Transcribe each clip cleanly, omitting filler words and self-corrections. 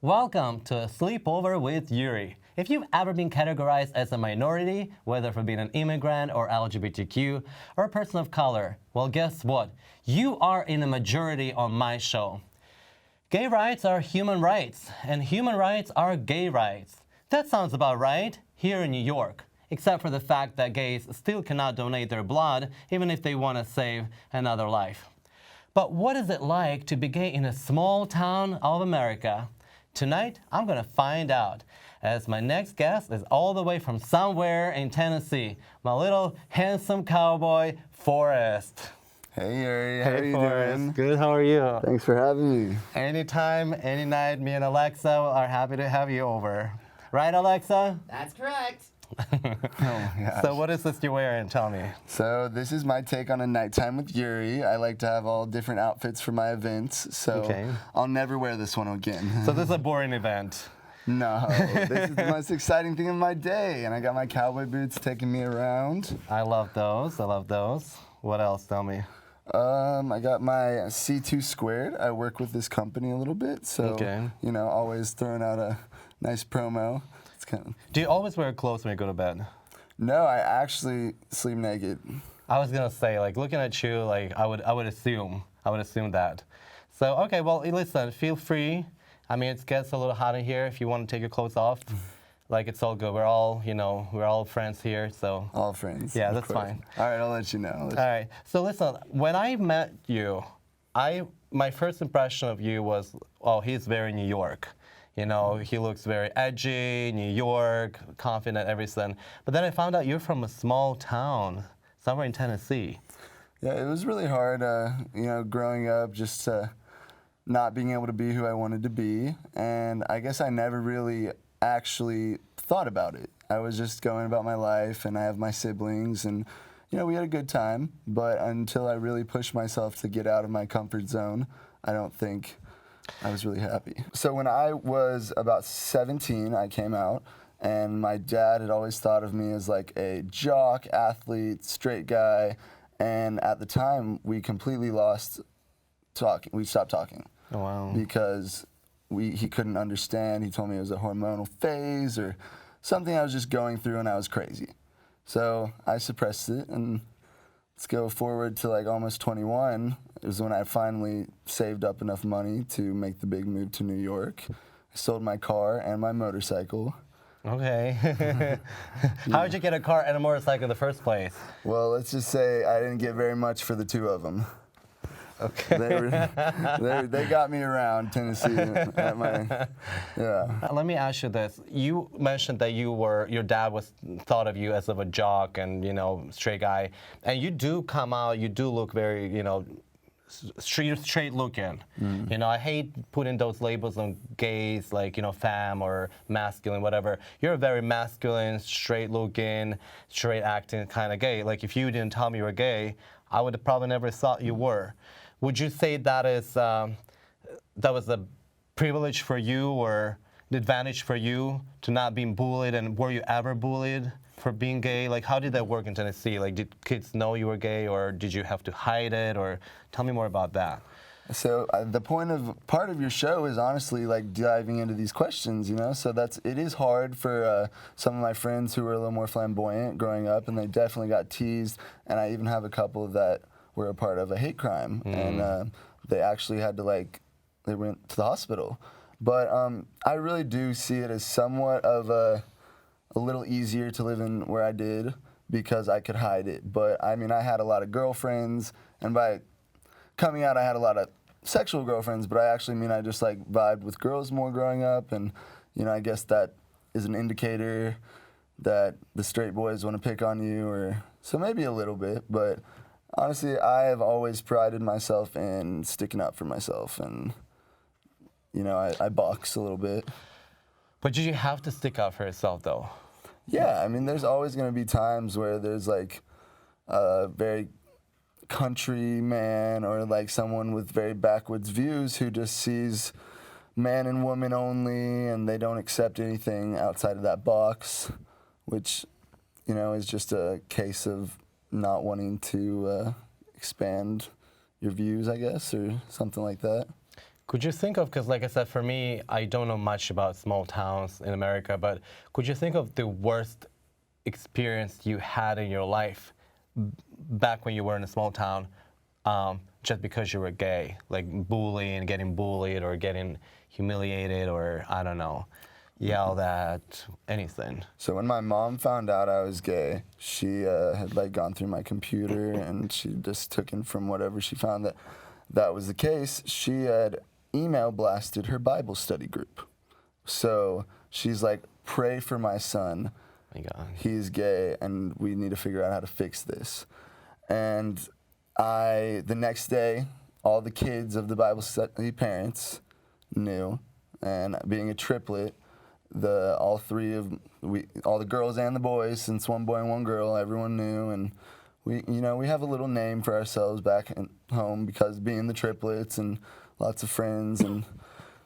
Welcome to Sleepover with Yuri. If you've ever been categorized as a minority, whether for being an immigrant or LGBTQ or a person of color, well, guess what? You are in a majority on my show. Gay rights are human rights, and human rights are gay rights. That sounds about right here in New York, except for the fact that gays still cannot donate their blood even if they want to save another life. But what is it like to be gay in a small town of America? Tonight, I'm going to find out, as my next guest is all the way from somewhere in Tennessee, my little handsome cowboy, Forrest. Hey Yuri, how are you Forrest. doing? Good, how are you? Thanks for having me. Anytime, any night, me and Alexa are happy to have you over. Right, Alexa? That's correct. Oh my gosh. So what is this you're wearing? Tell me. So this is my take on a nighttime with Yuri. I like to have all different outfits for my events, so Okay. I'll never wear this one again. So this is a boring event. No, this is the most exciting thing of my day, and I got my cowboy boots taking me around. I love those. What else? Tell me. I got my C2 squared. I work with this company a little bit, so Okay. you know, always throwing out a nice promo. It's kind of... Do you always wear clothes when you go to bed? No, I actually sleep naked. I was gonna say, like, looking at you, like, I would assume that. So, okay, well, listen, feel free. I mean, it gets a little hot in here. If you want to take your clothes off, like, it's all good. We're all friends here, so. All friends. Yeah, of that's course. fine. All right, I'll let you know. All right. So listen, when I met you, my first impression of you was, oh, he's very New York. You know, he looks very edgy, New York, confident, everything. But then I found out you're from a small town, somewhere in Tennessee. Yeah, it was really hard, you know, growing up, just not being able to be who I wanted to be. And I guess I never really actually thought about it. I was just going about my life, and I have my siblings, and, you know, we had a good time. But until I really pushed myself to get out of my comfort zone, I don't think I was really happy. So when I was about 17, I came out, and my dad had always thought of me as like a jock, athlete, straight guy, and at the time, we completely lost talking. We stopped talking. Oh, wow. Because he couldn't understand. He told me it was a hormonal phase or something I was just going through, and I was crazy. So I suppressed it, and let's go forward to like almost 21. It was when I finally saved up enough money to make the big move to New York. I sold my car and my motorcycle. Okay. How did you get a car and a motorcycle in the first place? Well, let's just say I didn't get very much for the two of them. Okay. They got me around Tennessee at my, yeah. Let me ask you this. You mentioned that your dad thought of you as of a jock and, you know, straight guy. And you do come out, you do look very, you know, straight looking. You know, I hate putting those labels on gays, like, you know, femme or masculine, whatever. You're a very masculine, straight looking, straight acting kind of gay. Like, if you didn't tell me you were gay, I would have probably never thought you were. Would you say that was a privilege for you or an advantage for you to not being bullied? And were you ever bullied for being gay? Like, how did that work in Tennessee? Like, did kids know you were gay, or did you have to hide it? Or tell me more about that. So the part of your show is honestly like diving into these questions, you know. So it is hard for some of my friends who were a little more flamboyant growing up, and they definitely got teased. And I even have a couple that were a part of a hate crime, and they actually had to they went to the hospital. But I really do see it as somewhat of a little easier to live in where I did because I could hide it. But I mean, I had a lot of girlfriends, and by coming out, I had a lot of sexual girlfriends, but I actually mean I just like vibed with girls more growing up, and you know, I guess that is an indicator that the straight boys want to pick on you, or so maybe a little bit. But honestly, I have always prided myself in sticking up for myself, and you know, I box a little bit. But did you have to stick up for yourself, though? Yeah, I mean, there's always going to be times where there's like a very country man or like someone with very backwoods views who just sees man and woman only, and they don't accept anything outside of that box, which, you know, is just a case of not wanting to expand your views, I guess, or something like that. Could you think of, because like I said, for me, I don't know much about small towns in America, but could you think of the worst experience you had in your life back when you were in a small town, just because you were gay, like bullying, getting bullied, or getting humiliated, or I don't know, yelled at, anything? So when my mom found out I was gay, she had like gone through my computer and she just took in from whatever she found that was the case. She had email blasted her Bible study group. So she's like, pray for my son. My God. He's gay and we need to figure out how to fix this. And the next day, all the kids of the Bible study parents knew, and being a triplet, all the girls and the boys, since one boy and one girl, everyone knew, and we have a little name for ourselves back at home because being the triplets and lots of friends, and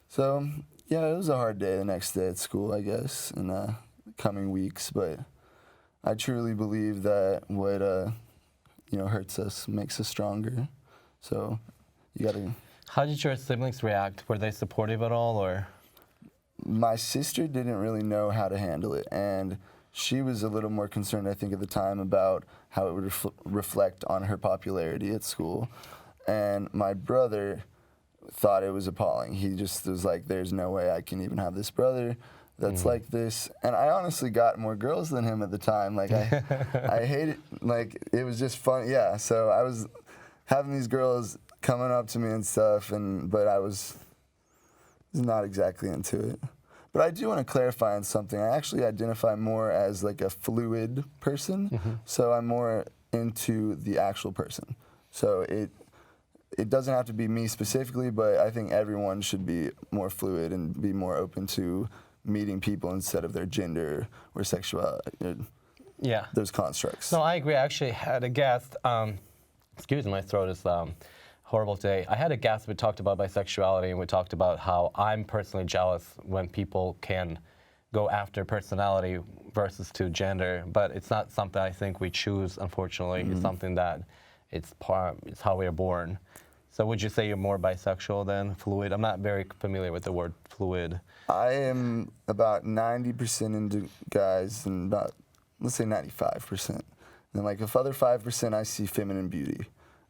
so yeah, it was a hard day the next day at school, I guess, in the coming weeks, but I truly believe that what hurts us makes us stronger. So you gotta. How did your siblings react? Were they supportive at all, or? My sister didn't really know how to handle it, and she was a little more concerned, I think, at the time about how it would reflect on her popularity at school. And my brother thought it was appalling. He just was like, there's no way I can even have this brother that's like this. And I honestly got more girls than him at the time. Like, I hated, like, it was just fun. Yeah, so I was having these girls coming up to me and stuff, but I was not exactly into it. But I do want to clarify on something. I actually identify more as like a fluid person, so I'm more into the actual person. So it doesn't have to be me specifically, but I think everyone should be more fluid and be more open to meeting people instead of their gender or sexuality. Yeah. Those constructs. No, I agree. I actually had a guest, excuse me, my throat is horrible today. I had a guest, we talked about bisexuality, and we talked about how I'm personally jealous when people can go after personality versus to gender, but it's not something I think we choose, unfortunately. It's something that it's how we are born. So would you say you're more bisexual than fluid? I'm not very familiar with the word fluid. I am about 90% into guys and about, let's say 95%. And then like the other 5% I see feminine beauty.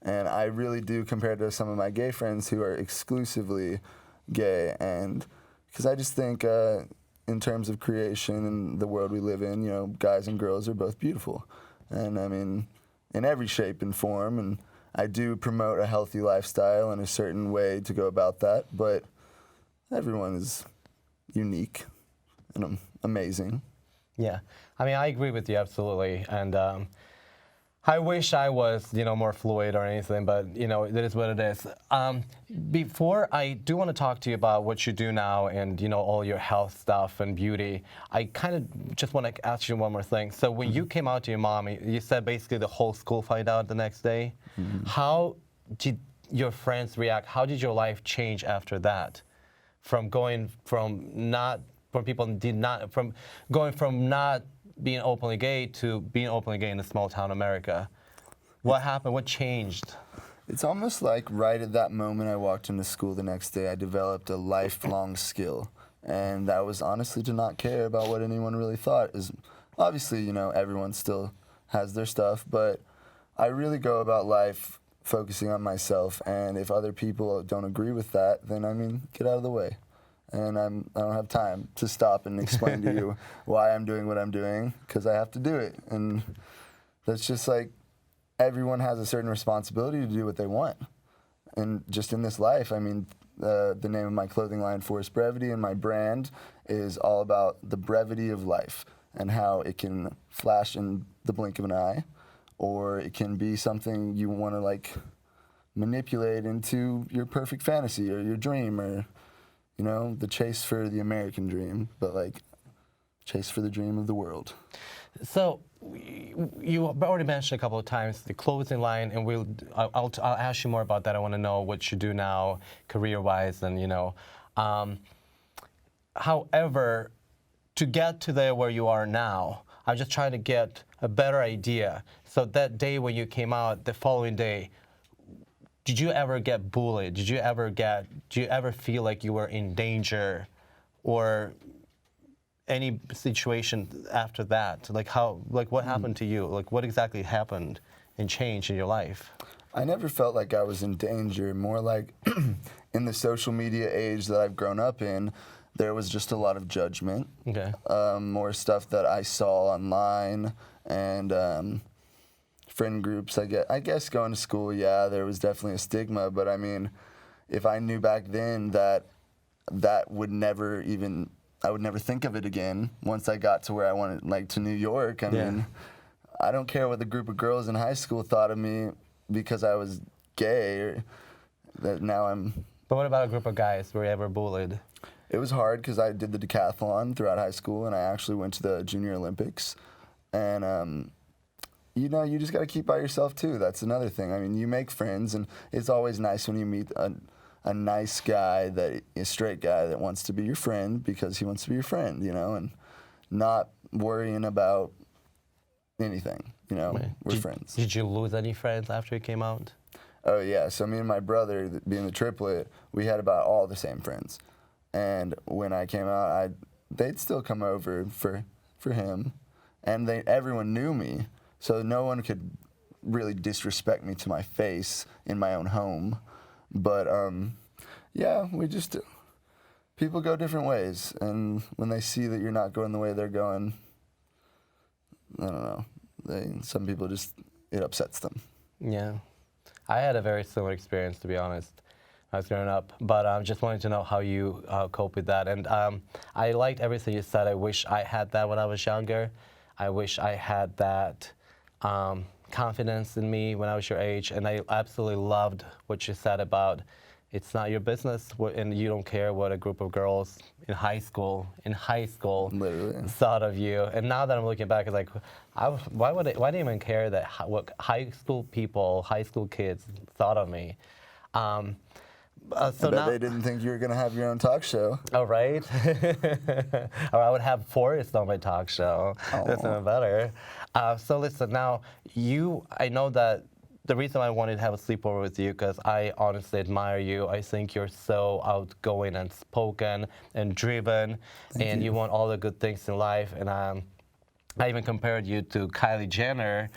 And I really do, compared to some of my gay friends who are exclusively gay. And because I just think in terms of creation and the world we live in, guys and girls are both beautiful. And I mean, in every shape and form. And I do promote a healthy lifestyle and a certain way to go about that. But everyone is unique and amazing. Yeah. I mean, I agree with you absolutely. And I wish I was, more fluid or anything, but, it is what it is. Before I do want to talk to you about what you do now and, all your health stuff and beauty, I kind of just want to ask you one more thing. So when you came out to your mom, you said basically the whole school found out the next day. How did your friends react? How did your life change after that? From going from not being openly gay to being openly gay in a small town America. What happened? What changed? It's almost like right at that moment I walked into school the next day, I developed a lifelong skill. And that was honestly to not care about what anyone really thought. Obviously, everyone still has their stuff, but I really go about life focusing on myself. And if other people don't agree with that, then get out of the way. And I don't have time to stop and explain to you why I'm doing what I'm doing, because I have to do it. And that's just like, everyone has a certain responsibility to do what they want. And just in this life, the name of my clothing line, Forrest Brevity, and my brand is all about the brevity of life and how it can flash in the blink of an eye, or it can be something you want to manipulate into your perfect fantasy or your dream, or the chase for the American dream, but chase for the dream of the world. So you already mentioned a couple of times the clothing line, and I'll ask you more about that. I want to know what you do now, career-wise, and however, to get to there where you are now, I'm just trying to get a better idea. So that day when you came out, the following day, did you ever get bullied? Do you ever feel like you were in danger, or any situation after that? Like what happened to you? Like what exactly happened and changed in your life? I never felt like I was in danger. More like in the social media age that I've grown up in, there was just a lot of judgment. Okay. More stuff that I saw online and friend groups. I guess going to school, yeah, there was definitely a stigma. But I mean, if I knew back then that would never even, I would never think of it again once I got to where I wanted, like to New York. I mean, I don't care what the group of girls in high school thought of me because I was gay. Or that now I'm. But what about a group of guys? Were you ever bullied? It was hard because I did the decathlon throughout high school, and I actually went to the Junior Olympics. And, you know, you just got to keep by yourself, too. That's another thing. I mean, you make friends, and it's always nice when you meet a nice guy, a straight guy that wants to be your friend because he wants to be your friend, you know, and not worrying about anything, you know. We're friends. Did you lose any friends after you came out? Oh, yeah. So me and my brother, being the triplet, we had about all the same friends. And when I came out, they'd still come over for him, and everyone knew me, so no one could really disrespect me to my face in my own home. But yeah, people go different ways, and when they see that you're not going the way they're going, I don't know. Some people it upsets them. Yeah, I had a very similar experience, to be honest. I was growing up, but just wanted to know how you cope with that. And I liked everything you said. I wish I had that when I was younger. I wish I had that confidence in me when I was your age. And I absolutely loved what you said about it's not your business, and you don't care what a group of girls in high school Literally. thought of you. And now that I'm looking back, it's like, why do you even care that what high school kids thought of me? So I bet they didn't think you were going to have your own talk show. Oh, right? Or I would have Forrest on my talk show. That's even better. So listen, now I know that the reason I wanted to have a sleepover with you because I honestly admire you. I think you're so outgoing and spoken and driven, and you want all the good things in life. And I even compared you to Kylie Jenner.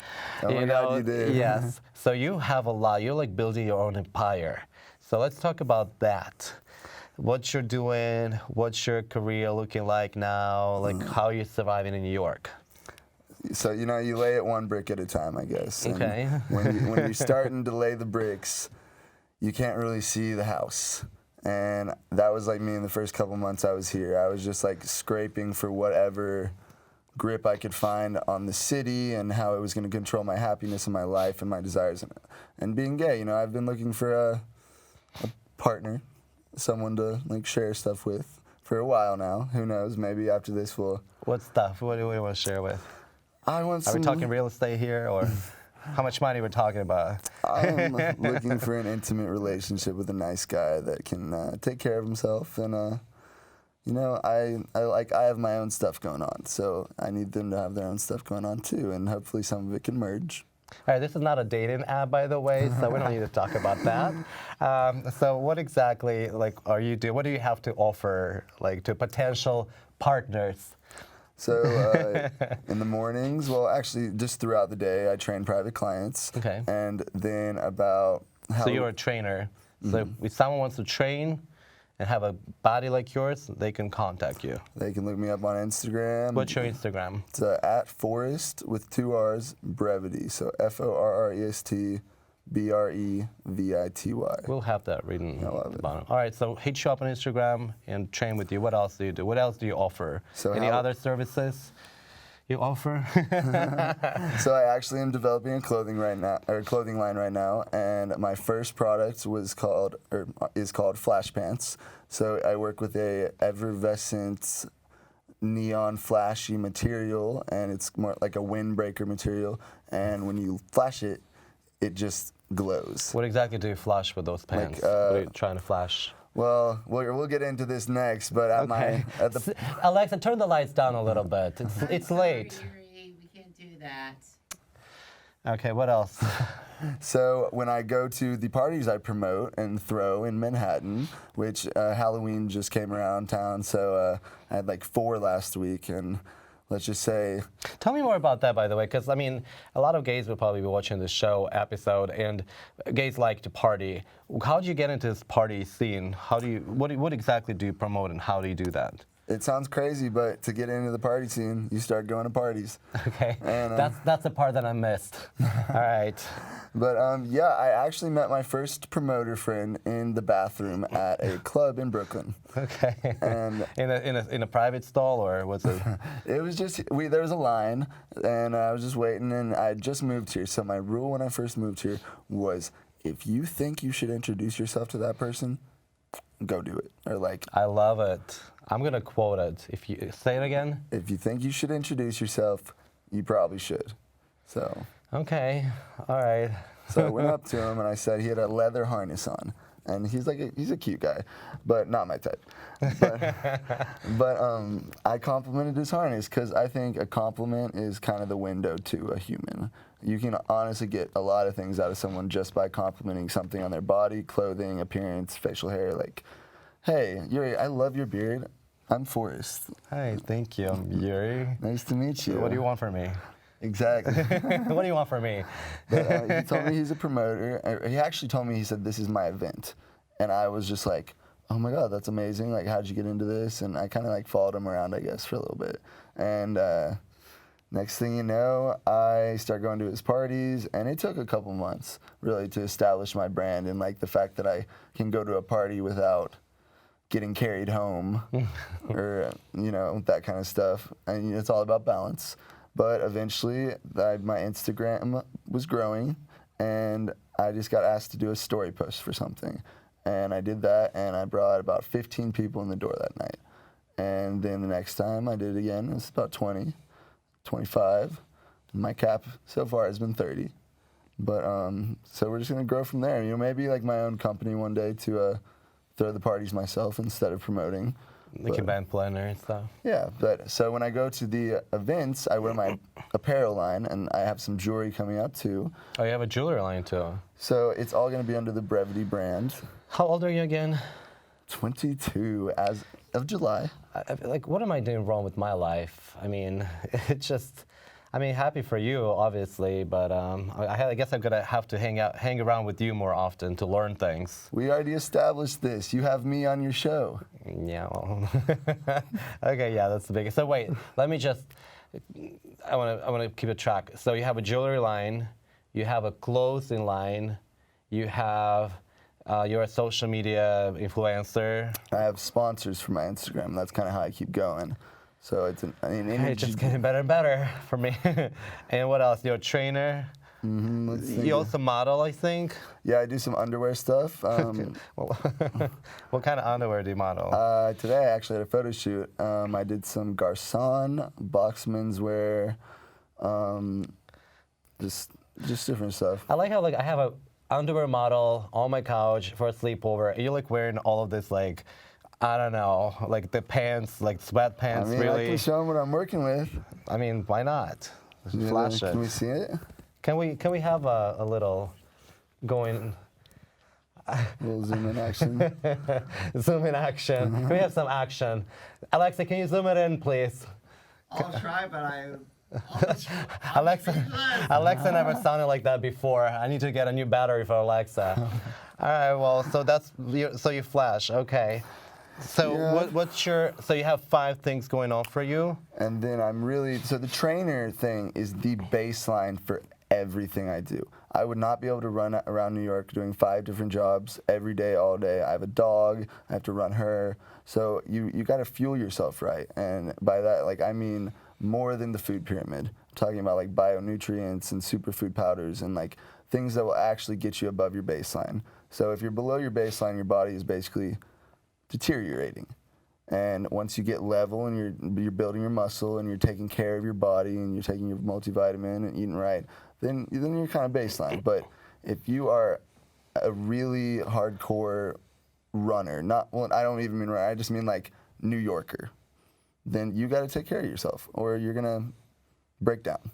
Oh my God, you did. Yes. So you have a lot. You're like building your own empire. So let's talk about that. What you're doing, what's your career looking like now, like how you're surviving in New York. So, you know, you lay it one brick at a time, I guess. And Okay. when you're starting to lay the bricks, you can't really see the house. And that was like me in the first couple months I was here. I was just like scraping for whatever grip I could find on the city and how it was going to control my happiness in my life and my desires. And being gay, you know, I've been looking for a partner, someone to like share stuff with for a while now. Who knows? Maybe after this we'll. What stuff? What do we want to share with? Are we talking real estate here, or how much money we're talking about? I'm looking for an intimate relationship with a nice guy that can take care of himself, and you know, I have my own stuff going on, so I need them to have their own stuff going on too, and hopefully some of it can merge. All right, this is not a dating app, by the way, so we don't need to talk about that. So what exactly, like, are you doing? What do you have to offer, like, to potential partners? So in the mornings, well, actually, just throughout the day, I train private clients. Okay. And then about how... So you're a trainer. So if someone wants to train and have a body like yours, they can contact you. They can look me up on Instagram. What's your Instagram? It's at Forrest with 2 R's, Brevity. So Forrest Brevity. We'll have that written I love at the it. bottom. All right, so hit you up on Instagram and train with you. What else do you do? What else do you offer? So any other services you offer? So I actually am developing a clothing line right now, and my first product is called Flash Pants. So I work with a effervescent neon flashy material, and it's more like a windbreaker material, and when you flash it, it just glows. What exactly do you flash with those pants? Like, what are you trying to flash? Well, we'll get into this next, but Alexa, turn the lights down a little bit. It's late. Sorry, Yuri, we can't do that. Okay, what else? So when I go to the parties I promote and throw in Manhattan, which Halloween just came around town, so I had like 4 last week, and let's just say. Tell me more about that, by the way, because I mean, a lot of gays will probably be watching this show episode, and gays like to party. How do you get into this party scene? How do you, what exactly do you promote, and how do you do that? It sounds crazy, but to get into the party scene, you start going to parties. Okay, And, that's the part that I missed. All right. But yeah, I actually met my first promoter friend in the bathroom at a club in Brooklyn. Okay. And in a private stall, or was it? it was just there was a line, and I was just waiting, and I had just moved here. So my rule when I first moved here was, if you think you should introduce yourself to that person, go do it. Or like, I love it. I'm gonna quote it. If you say it again. if you think you should introduce yourself, you probably should. So. Okay. All right. So I went up to him and I said he had a leather harness on, and he's a cute guy, but not my type. But I complimented his harness because I think a compliment is kind of the window to a human. You can honestly get a lot of things out of someone just by complimenting something on their body, clothing, appearance, facial hair. Like, hey, Yuri, I love your beard. I'm Forrest. Hi. Thank you. I'm Yuri. Nice to meet you. What do you want from me? Exactly. What do you want from me? But, he told me he's a promoter. He actually told me, he said, this is my event. And I was just like, oh my God, that's amazing. Like, how'd you get into this? And I kind of like followed him around, I guess, for a little bit. And next thing you know, I start going to his parties. And it took a couple months, really, to establish my brand. And like the fact that I can go to a party without getting carried home or, you know, that kind of stuff. And it's all about balance. But eventually, my Instagram was growing, and I just got asked to do a story post for something. And I did that, and I brought about 15 people in the door that night. And then the next time I did it again, it was about 20, 25. My cap so far has been 30. But so we're just going to grow from there. You know, maybe like my own company one day to throw the parties myself instead of promoting. Like a band planner and stuff. Yeah, but so when I go to the events, I wear my apparel line, and I have some jewelry coming out too. Oh, you have a jewelry line too. So it's all going to be under the Brevity brand. How old are you again? 22 as of July. Like, what am I doing wrong with my life? I mean, it just, I mean, happy for you, obviously, but I guess I'm gonna have to hang around with you more often to learn things. We already established this. You have me on your show. Yeah. Well, okay. Yeah, that's the biggest. So wait, let me just. I want to keep a track. So you have a jewelry line, you have a clothing line, you have. You're a social media influencer. I have sponsors for my Instagram. That's kind of how I keep going. So it's It's just getting better and better for me. And what else? You're a trainer. Mm-hmm, You also model, I think. Yeah, I do some underwear stuff. Well, what kind of underwear do you model? Today I actually had a photo shoot. I did some Garcon, box menswear, just different stuff. I like how I have a underwear model on my couch for a sleepover. And you're like wearing all of this like, I don't know, like the pants, like sweatpants. I mean, really. I can show them what I'm working with. I mean, why not? Yeah, Flash it. Can we see it? Can we have a little going? A little zoom in action. Zoom in action. Can we have some action? Alexa, can you zoom it in, please? I'll try, but Alexa never sounded like that before. I need to get a new battery for Alexa. All right, well, so you flash, okay. So Yeah. so you have 5 things going on for you? And then so the trainer thing is the baseline for everything I do. I would not be able to run around New York doing 5 different jobs every day, all day. I have a dog, I have to run her. So you got to fuel yourself right. And by that, like, I mean more than the food pyramid. I'm talking about like bionutrients and superfood powders and like things that will actually get you above your baseline. So if you're below your baseline, your body is basically deteriorating. And once you get level and you're building your muscle and you're taking care of your body and you're taking your multivitamin and eating right, then you're kind of baseline. But if you are a really hardcore runner, I don't even mean runner, I just mean like New Yorker, then you got to take care of yourself or you're going to break down.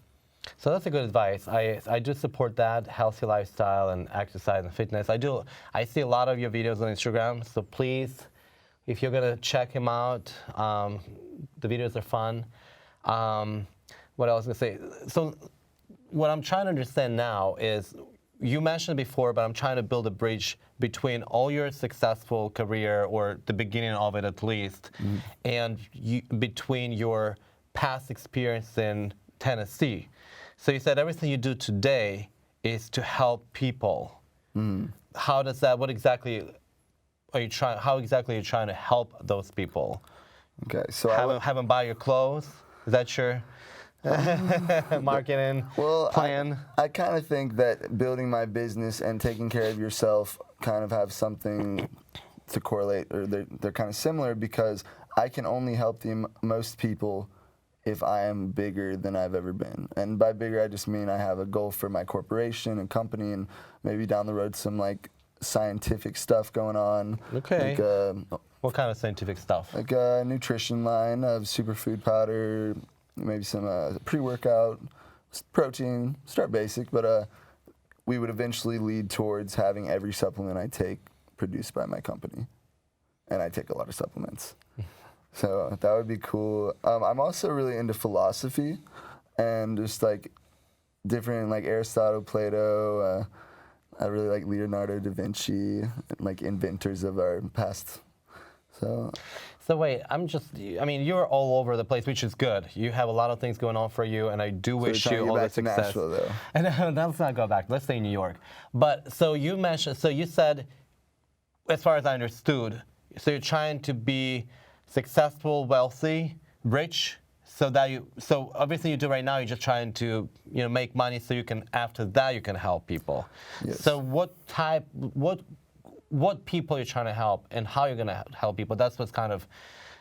So that's a good advice. I do support that healthy lifestyle and exercise and fitness. I see a lot of your videos on Instagram. So please, if you're gonna check him out, the videos are fun. What else was I gonna say? So what I'm trying to understand now is, you mentioned before, but I'm trying to build a bridge between all your successful career, or the beginning of it at least, and between your past experience in Tennessee. So you said everything you do today is to help people. How does that? What exactly are you trying? How exactly are you trying to help those people? Okay, so Have them buy your clothes. Is that your marketing plan? I kind of think that building my business and taking care of yourself kind of have something to correlate, or they're kind of similar, because I can only help the most people if I am bigger than I've ever been. And by bigger, I just mean I have a goal for my corporation and company, and maybe down the road some like scientific stuff going on. Okay. Like, what kind of scientific stuff? like a nutrition line of superfood powder, maybe some pre-workout, protein, start basic, but we would eventually lead towards having every supplement I take produced by my company. And I take a lot of supplements. So that would be cool. I'm also really into philosophy and just like different, like Aristotle, Plato. I really like Leonardo da Vinci, like inventors of our past. So wait, I mean, you're all over the place, which is good. You have a lot of things going on for you, and I do wish you all the success. Nashville, though. And let's not go back. Let's stay in New York. But so you mentioned, so you said, as far as I understood, so you're trying to be successful, wealthy, rich, so everything you do right now, you're just trying to, make money so you can, after that, you can help people. Yes. So what people you're trying to help and how you're going to help people, that's what's kind of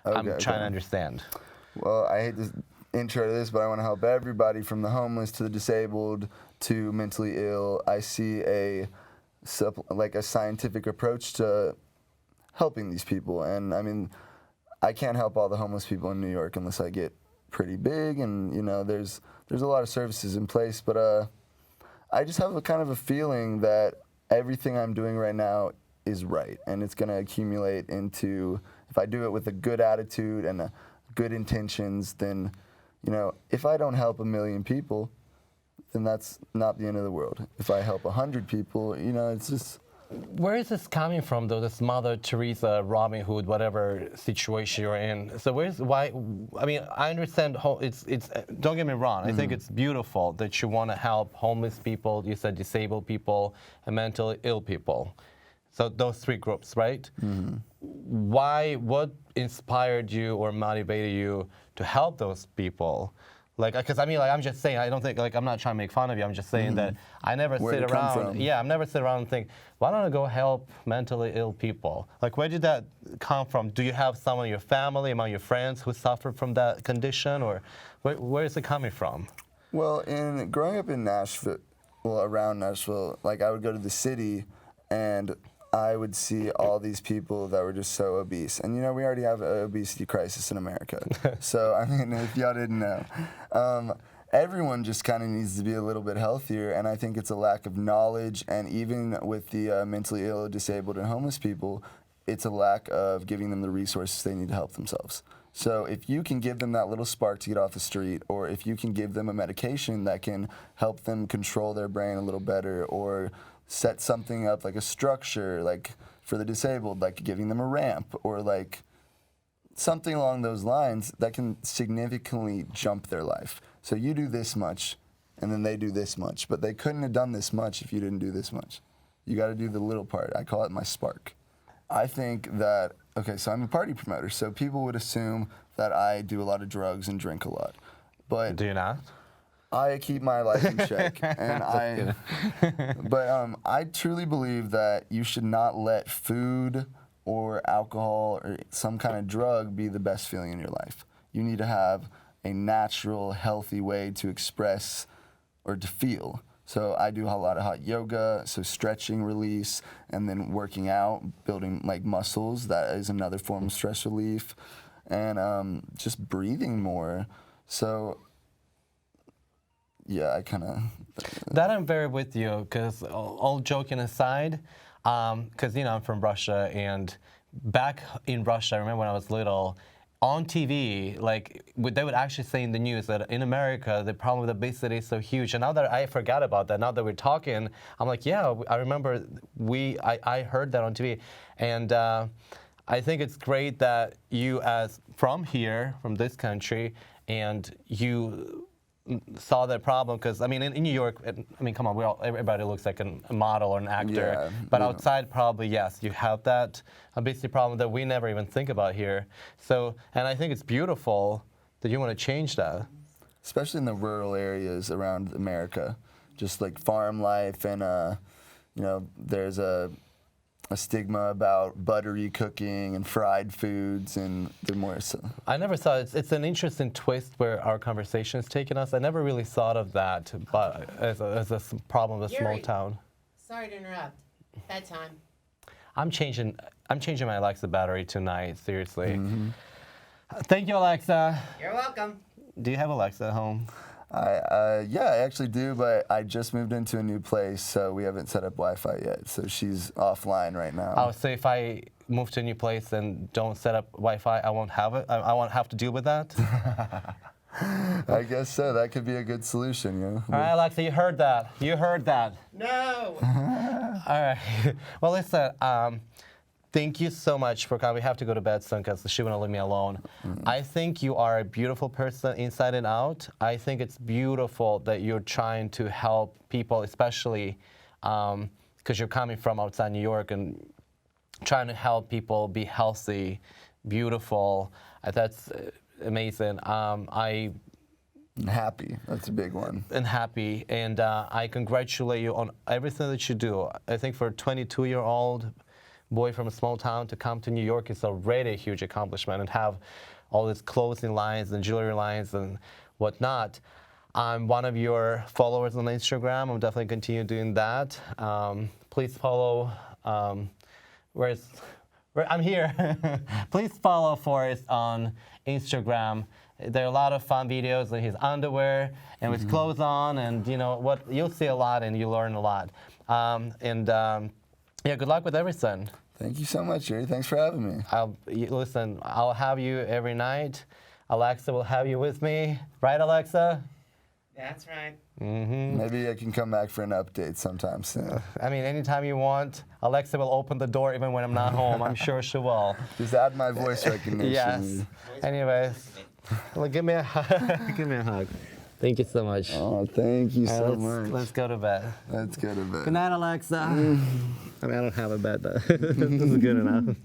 I'm trying to understand. Well, I hate to intro to this, but I want to help everybody from the homeless to the disabled to mentally ill. I see a scientific approach to helping these people. And I mean, I can't help all the homeless people in New York unless I get pretty big, and there's a lot of services in place, but I just have a kind of a feeling that everything I'm doing right now is right, and it's going to accumulate into, if I do it with a good attitude and good intentions, then if I don't help 1 million people, then that's not the end of the world. If I help 100 people, it's just. Where is this coming from, though? This Mother Teresa, Robin Hood, whatever situation you're in. So why? I mean, I understand. It's. Don't get me wrong. I think it's beautiful that you want to help homeless people. You said disabled people and mentally ill people. So those three groups, right? Why? What inspired you or motivated you to help those people? Because I'm just saying, I don't think, I'm not trying to make fun of you. I'm just saying that I never sit around. Yeah, I've never sit around and think, why don't I go help mentally ill people? Where did that come from? Do you have someone in your family, among your friends, who suffered from that condition, or where is it coming from? Well, in growing up in Nashville, around Nashville, I would go to the city, and I would see all these people that were just so obese. And, we already have an obesity crisis in America. So, I mean, if y'all didn't know, everyone just kind of needs to be a little bit healthier. And I think it's a lack of knowledge. And even with the mentally ill, disabled, and homeless people, it's a lack of giving them the resources they need to help themselves. So if you can give them that little spark to get off the street, or if you can give them a medication that can help them control their brain a little better, or set something up like a structure, for the disabled, giving them a ramp, or something along those lines that can significantly jump their life. So you do this much, and then they do this much, but they couldn't have done this much if you didn't do this much. You got to do the little part. I call it my spark. I think that, so I'm a party promoter, so people would assume that I do a lot of drugs and drink a lot. But do you not? I keep my life in check, and I truly believe that you should not let food or alcohol or some kind of drug be the best feeling in your life. You need to have a natural, healthy way to express or to feel. So I do a lot of hot yoga, so stretching, release, and then working out, building muscles. That is another form of stress relief, and just breathing more. So yeah, I kind of. That I'm very with you, because all joking aside, because I'm from Russia, and back in Russia, I remember when I was little, on TV, like they would actually say in the news that in America the problem with obesity is so huge. And now that I forgot about that, now that we're talking, I'm like, yeah, I remember I heard that on TV, and I think it's great that you, as from here, from this country, and you saw that problem, because I mean in New York, I mean come on, everybody looks like a model or an actor, Yeah, but yeah. outside probably yes, you have that obesity problem that we never even think about here. So, and I think it's beautiful that you want to change that. Especially in the rural areas around America, just like farm life, and there's a stigma about buttery cooking and fried foods, and the more. I never saw it. It's an interesting twist where our conversation has taken us. I never really thought of that, but as a problem of a small Yuri. town. Sorry to interrupt. Bedtime. I'm changing my Alexa battery tonight. Seriously. Thank you, Alexa. You're welcome. Do you have Alexa at home? Yeah, I actually do, but I just moved into a new place, so we haven't set up Wi-Fi yet. So she's offline right now. Oh, so if I move to a new place and don't set up Wi-Fi, I won't have it. I won't have to deal with that. I guess so. That could be a good solution, All right, Alexa, you heard that. You heard that. No. All right. Well, listen. Thank you so much for coming. We have to go to bed soon because she wouldn't leave me alone. I think you are a beautiful person inside and out. I think it's beautiful that you're trying to help people, especially because you're coming from outside New York and trying to help people be healthy, beautiful. That's amazing. And happy. That's a big one. And happy. And I congratulate you on everything that you do. I think for a 22-year-old boy from a small town to come to New York is already a huge accomplishment, and have all these clothing lines and jewelry lines and whatnot. I'm one of your followers on Instagram. I'm definitely continue doing that. Please follow. I'm here. Please follow Forrest on Instagram. There are a lot of fun videos in his underwear and with clothes on, and what you'll see a lot and you learn a lot. Yeah, good luck with everything. Thank you so much, Yuri. Thanks for having me. Listen, I'll have you every night. Alexa will have you with me. Right, Alexa? That's right. Maybe I can come back for an update sometime soon. I mean, anytime you want. Alexa will open the door even when I'm not home. I'm sure she will. Just add my voice recognition. Yes. Anyways, well, give me a hug. Give me a hug. Thank you so much. Oh, thank you so much. Let's go to bed. Let's go to bed. Good night, Alexa. I mean, I don't have a bed, but this is good enough.